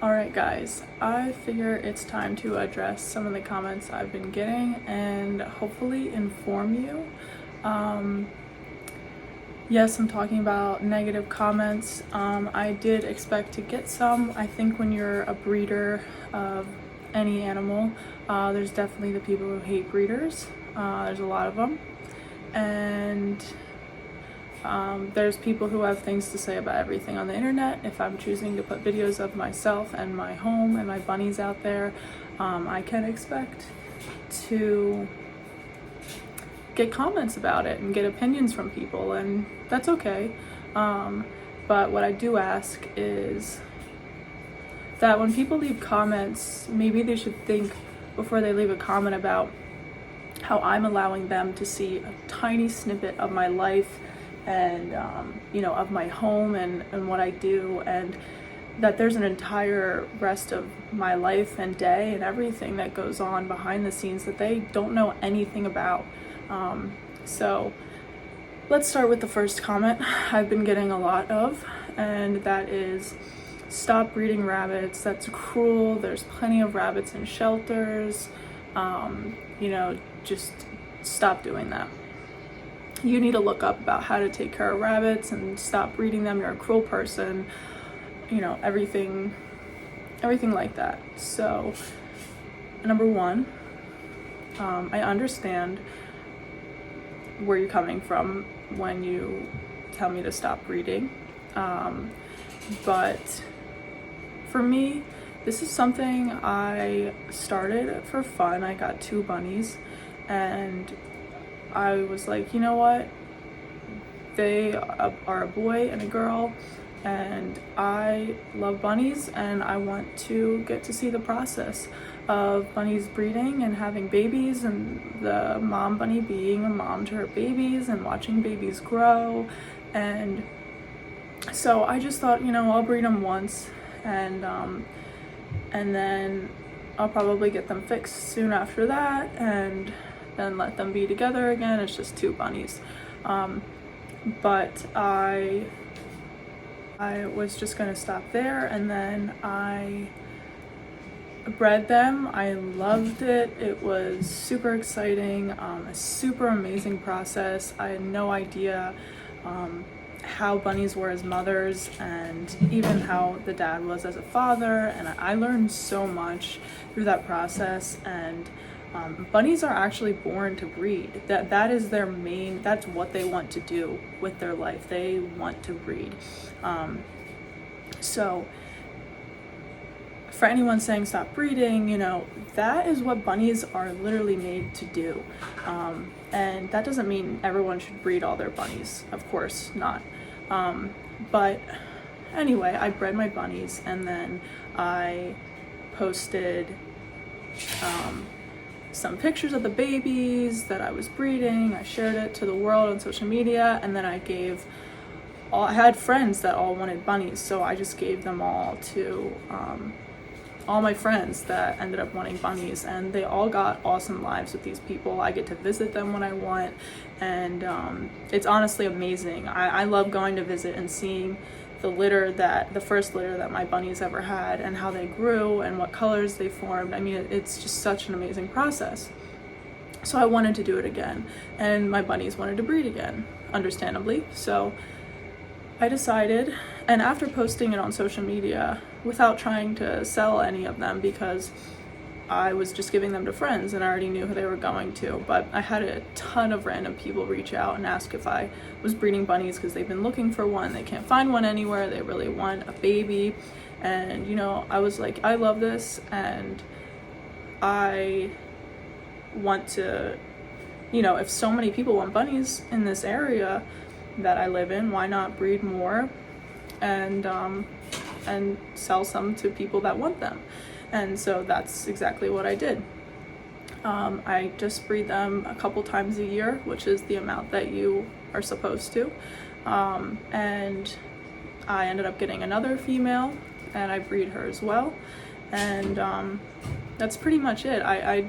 Alright guys, I figure it's time to address some of the comments I've been getting and hopefully inform you. Yes, I'm talking about negative comments. I did expect to get some. I think when you're a breeder of any animal, there's definitely the people who hate breeders. There's a lot of them. And there's people who have things to say about everything on the internet. If I'm choosing to put videos of myself and my home and my bunnies out there, I can expect to get comments about it and get opinions from people, and that's okay. But what I do ask is that when people leave comments, maybe they should think before they leave a comment about how I'm allowing them to see a tiny snippet of my life and of my home and what I do, and that there's an entire rest of my life and day and everything that goes on behind the scenes that they don't know anything about. So let's start with the first comment I've been getting a lot of, and that is, stop breeding rabbits, that's cruel, there's plenty of rabbits in shelters, just stop doing that. You need to look up about how to take care of rabbits and stop breeding them, you're a cruel person, everything like that. So number one, I understand where you're coming from when you tell me to stop breeding, but for me, this is something I started for fun. I got 2 bunnies and I was like, you know what, they are a boy and a girl, and I love bunnies and I want to get to see the process of bunnies breeding and having babies, and the mom bunny being a mom to her babies and watching babies grow. And so I just thought, I'll breed them once, and then I'll probably get them fixed soon after that and then let them be together again. It's just 2 bunnies. But I was just gonna stop there, and then I bred them. I loved it. It was super exciting, a super amazing process. I had no idea how bunnies were as mothers, and even how the dad was as a father, and I learned so much through that process. And bunnies are actually born to breed. That is their main, that's what they want to do with their life. They want to breed. So for anyone saying stop breeding, that is what bunnies are literally made to do. And that doesn't mean everyone should breed all their bunnies, of course not. But anyway, I bred my bunnies, and then I posted some pictures of the babies that I was breeding. I shared it to the world on social media, and then I had friends that all wanted bunnies, so I just gave them all to all my friends that ended up wanting bunnies, and they all got awesome lives with these people. I get to visit them when I want, and it's honestly amazing. I love going to visit and seeing the first litter that my bunnies ever had, and how they grew and what colors they formed. I mean, it's just such an amazing process. So I wanted to do it again, and my bunnies wanted to breed again, understandably. So I decided, and after posting it on social media without trying to sell any of them, because I was just giving them to friends and I already knew who they were going to, but I had a ton of random people reach out and ask if I was breeding bunnies because they've been looking for one, they can't find one anywhere, they really want a baby. And I was like, I love this, and I want to, if so many people want bunnies in this area that I live in, why not breed more and sell some to people that want them? And so that's exactly what I did. I just breed them a couple times a year, which is the amount that you are supposed to. And I ended up getting another female, and I breed her as well. And that's pretty much it. I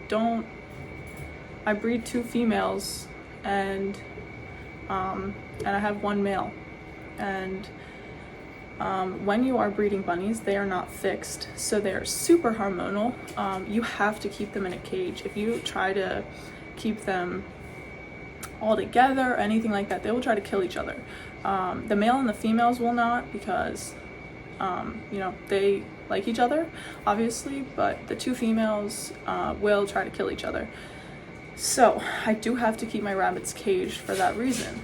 breed 2 females, and I have 1 male. And When you are breeding bunnies, they are not fixed, so they are super hormonal. You have to keep them in a cage. If you try to keep them all together or anything like that, they will try to kill each other. The male and the females will not, because you know, they like each other, obviously, but the two females will try to kill each other. So I do have to keep my rabbits caged for that reason.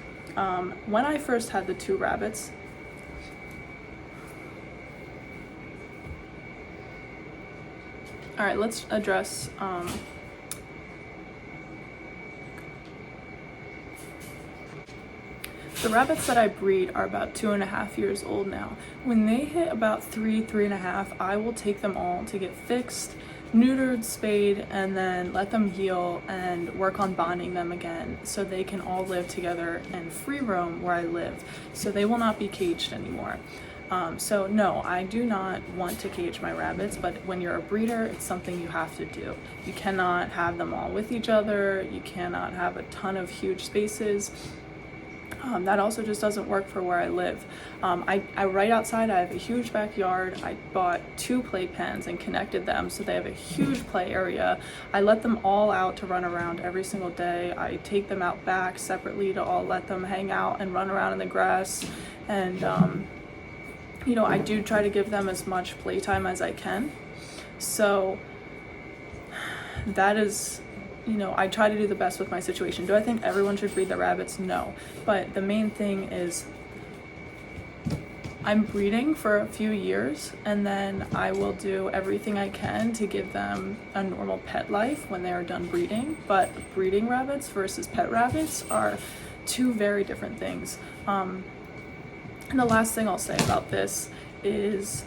When I first had the two rabbits, all right, let's address the rabbits that I breed are about 2.5 years old now. When they hit about 3.5, I will take them all to get fixed, neutered, spayed, and then let them heal and work on bonding them again so they can all live together and free roam where I live, so they will not be caged anymore. So no, I do not want to cage my rabbits, but when you're a breeder, it's something you have to do. You cannot have them all with each other. You cannot have a ton of huge spaces. That also just doesn't work for where I live. I right outside, I have a huge backyard. I bought 2 playpens and connected them so they have a huge play area. I let them all out to run around every single day. I take them out back separately to all let them hang out and run around in the grass. And you know, I do try to give them as much playtime as I can. So that is, you know, I try to do the best with my situation. Do I think everyone should breed their rabbits? No. But the main thing is I'm breeding for a few years, and then I will do everything I can to give them a normal pet life when they are done breeding. But breeding rabbits versus pet rabbits are 2 very different things. And the last thing I'll say about this is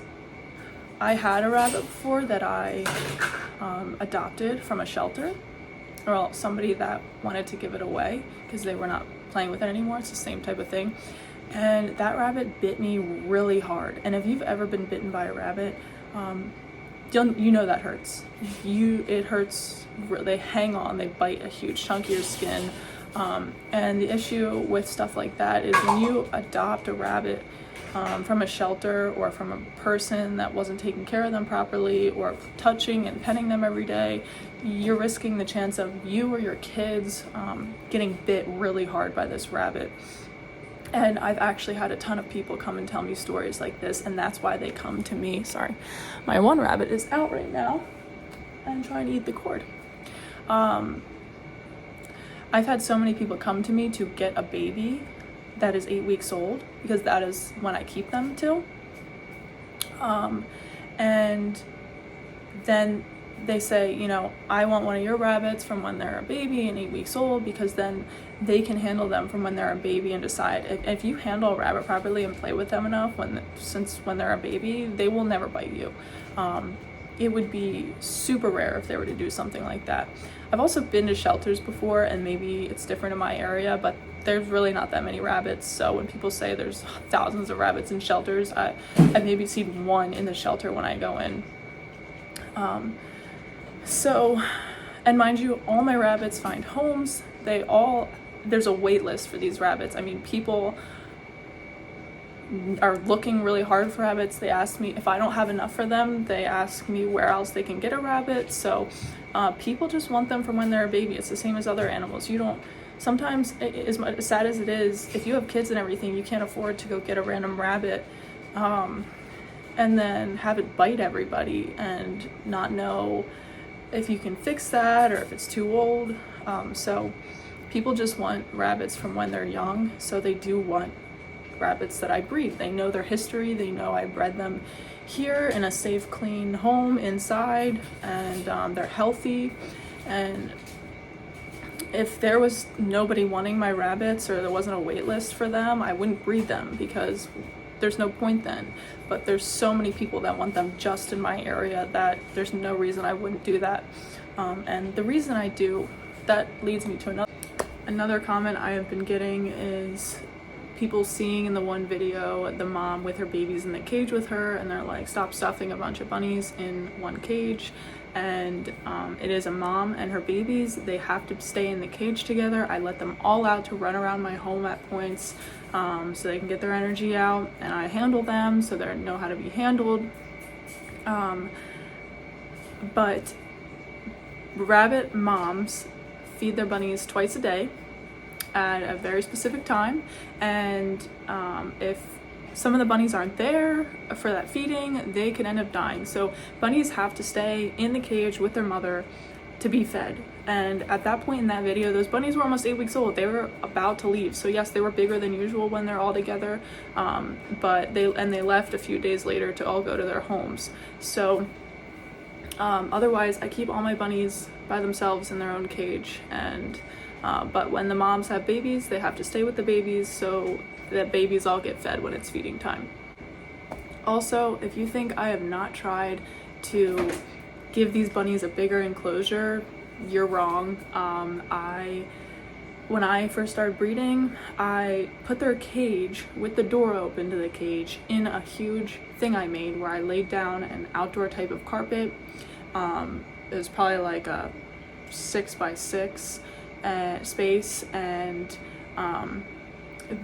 I had a rabbit before that I adopted from a shelter, or somebody that wanted to give it away because they were not playing with it anymore. It's the same type of thing. And that rabbit bit me really hard. And if you've ever been bitten by a rabbit, you know that hurts. It hurts. They hang on, they bite a huge chunk of your skin. And the issue with stuff like that is when you adopt a rabbit from a shelter or from a person that wasn't taking care of them properly or touching and petting them every day, you're risking the chance of you or your kids getting bit really hard by this rabbit. And I've actually had a ton of people come and tell me stories like this, and that's why they come to me. Sorry, my one rabbit is out right now and trying to eat the cord. I've had so many people come to me to get a baby that is 8 weeks old, because that is when I keep them till. And then they say, you know, I want one of your rabbits from when they're a baby and 8 weeks old, because then they can handle them from when they're a baby and decide. If you handle a rabbit properly and play with them enough when they're a baby, they will never bite you. It would be super rare if they were to do something like that. I've also been to shelters before, and maybe it's different in my area, but there's really not that many rabbits. So when people say there's thousands of rabbits in shelters, I maybe seen 1 in the shelter when I go in. So, and mind you, all my rabbits find homes. There's a wait list for these rabbits. I mean, people are looking really hard for rabbits. They ask me if I don't have enough for them. They ask me where else they can get a rabbit. So people just want them from when they're a baby. It's the same as other animals. You don't, sometimes, as sad as it is, if you have kids and everything, you can't afford to go get a random rabbit and then have it bite everybody and not know if you can fix that or if it's too old. So people just want rabbits from when they're young. So they do want rabbits that I breed. They know their history. They know I bred them here in a safe, clean home inside, and they're healthy. And if there was nobody wanting my rabbits or there wasn't a wait list for them, I wouldn't breed them, because there's no point then. But there's so many people that want them just in my area that there's no reason I wouldn't do that. And the reason I do, that leads me to another comment I have been getting is people seeing in the one video the mom with her babies in the cage with her, and they're like, stop stuffing a bunch of bunnies in one cage. And it is a mom and her babies. They have to stay in the cage together. I let them all out to run around my home at points, so they can get their energy out, and I handle them so they know how to be handled. But rabbit moms feed their bunnies twice a day at a very specific time, and if some of the bunnies aren't there for that feeding, they can end up dying. So bunnies have to stay in the cage with their mother to be fed. And at that point in that video, those bunnies were almost 8 weeks old. They were about to leave. So yes, they were bigger than usual when they're all together, but they left a few days later to all go to their homes. So otherwise, I keep all my bunnies by themselves in their own cage. And but when the moms have babies, they have to stay with the babies so that babies all get fed when it's feeding time. Also, if you think I have not tried to give these bunnies a bigger enclosure, you're wrong. When I first started breeding, I put their cage with the door open to the cage in a huge thing I made where I laid down an outdoor type of carpet. It was probably like a 6x6 space, and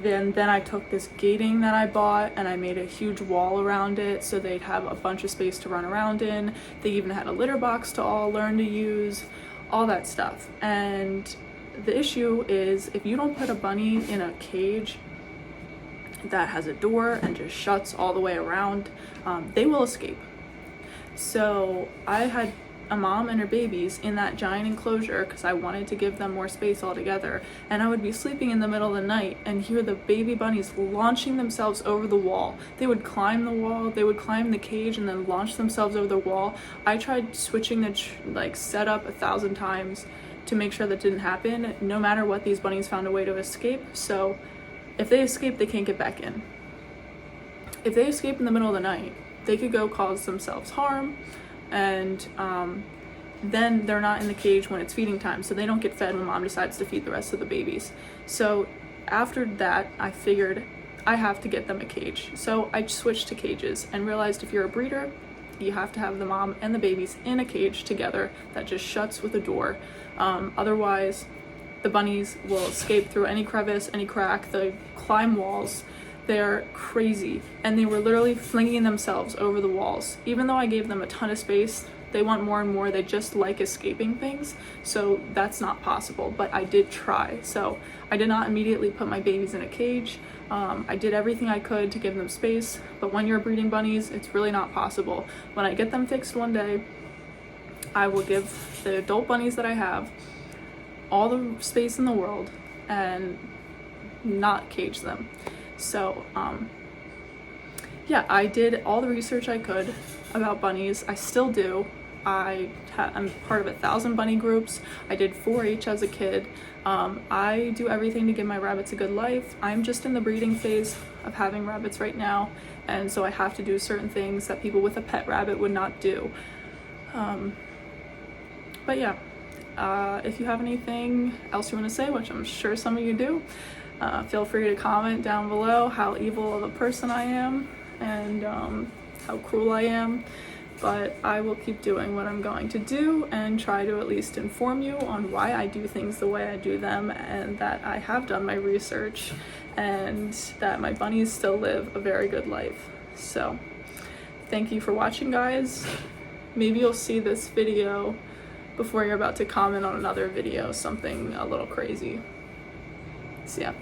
then I took this gating that I bought and I made a huge wall around it so they'd have a bunch of space to run around in. They even had a litter box to all learn to use, all that stuff. And the issue is, if you don't put a bunny in a cage that has a door and just shuts all the way around, they will escape. So I had a mom and her babies in that giant enclosure because I wanted to give them more space altogether, and I would be sleeping in the middle of the night and hear the baby bunnies launching themselves over the wall. They would climb the wall, they would climb the cage and then launch themselves over the wall. I tried switching the setup 1,000 times to make sure that didn't happen. No matter what, these bunnies found a way to escape. So if they escape, they can't get back in. If they escape in the middle of the night, they could go cause themselves harm, and then they're not in the cage when it's feeding time, so they don't get fed when mom decides to feed the rest of the babies. So after that, I figured I have to get them a cage. So I switched to cages and realized if you're a breeder, you have to have the mom and the babies in a cage together that just shuts with a door. Otherwise, the bunnies will escape through any crevice, any crack, they climb walls. They're crazy, and they were literally flinging themselves over the walls. Even though I gave them a ton of space, they want more and more. They just like escaping things, so that's not possible, but I did try. So I did not immediately put my babies in a cage. I did everything I could to give them space, but when you're breeding bunnies, it's really not possible. When I get them fixed one day, I will give the adult bunnies that I have all the space in the world and not cage them. So yeah, I did all the research I could about bunnies. I still do. I'm part of 1,000 bunny groups. I did 4-H as a kid. I do everything to give my rabbits a good life. I'm just in the breeding phase of having rabbits right now, and so I have to do certain things that people with a pet rabbit would not do. But yeah, if you have anything else you want to say, which I'm sure some of you do, feel free to comment down below how evil of a person I am and how cruel I am. But I will keep doing what I'm going to do and try to at least inform you on why I do things the way I do them, and that I have done my research and that my bunnies still live a very good life. So thank you for watching, guys. Maybe you'll see this video before you're about to comment on another video, something a little crazy. So yeah.